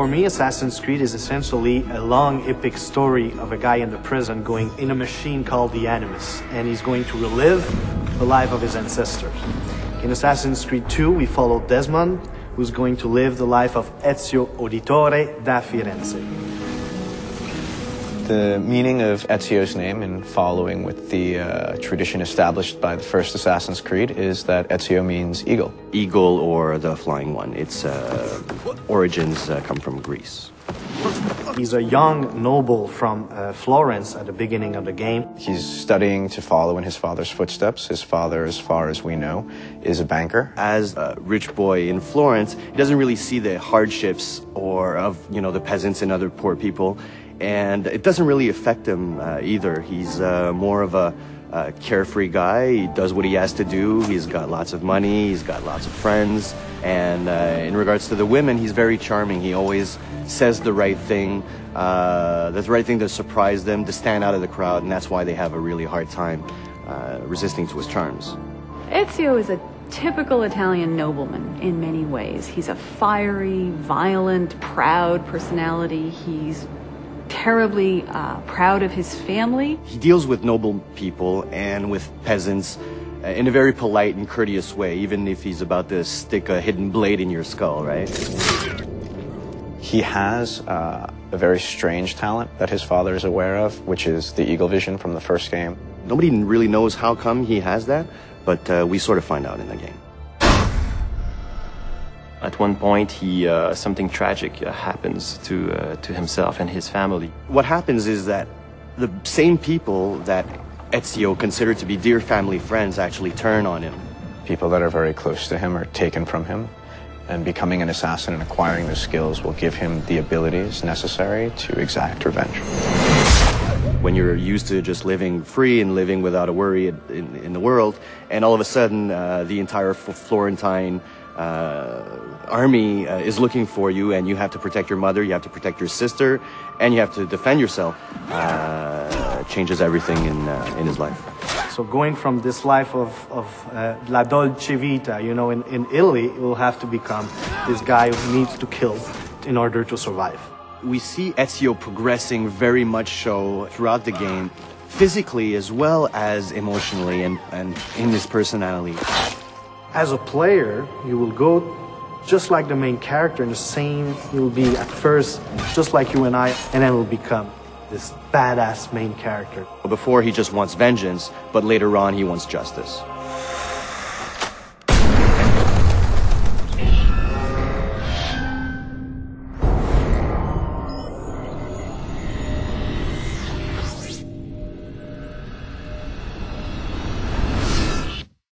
For me, Assassin's Creed is essentially a long, epic story of a guy in the prison going in a machine called the Animus, and he's going to relive the life of his ancestors. In Assassin's Creed 2, we follow Desmond, who's going to live the life of Ezio Auditore da Firenze. The meaning of Ezio's name, in following with the tradition established by the first Assassin's Creed, is that Ezio means eagle. Eagle, or the flying one. Its origins come from Greece. He's a young noble from Florence at the beginning of the game. He's studying to follow in his father's footsteps. His father, as far as we know, is a banker. As a rich boy in Florence, he doesn't really see the hardships of the peasants and other poor people. And it doesn't really affect him either. He's more of a carefree guy. He does what he has to do. He's got lots of money. He's got lots of friends. And in regards to the women, he's very charming. He always says the right thing, the right thing to surprise them, to stand out of the crowd. And that's why they have a really hard time resisting to his charms. Ezio is a typical Italian nobleman in many ways. He's a fiery, violent, proud personality. He's terribly proud of his family. He deals with noble people and with peasants in a very polite and courteous way, even if he's about to stick a hidden blade in your skull, right? He has a very strange talent that his father is aware of, which is the eagle vision from the first game. Nobody really knows how come he has that, but we sort of find out in the game. At one point, something tragic happens to himself and his family. What happens is that the same people that Ezio considered to be dear family friends actually turn on him. People that are very close to him are taken from him, and becoming an assassin and acquiring the skills will give him the abilities necessary to exact revenge. When you're used to just living free and living without a worry in the world, and all of a sudden the entire Florentine army is looking for you, and you have to protect your mother, you have to protect your sister, and you have to defend yourself, changes everything in his life. So going from this life of la dolce vita, in Italy, it will have to become this guy who needs to kill in order to survive. We see Ezio progressing very much so throughout the game, physically as well as emotionally and in his personality. As a player, you will go just like the main character, and the same you will be at first, just like you and I, and then will become this badass main character. Before he just wants vengeance, but later on he wants justice.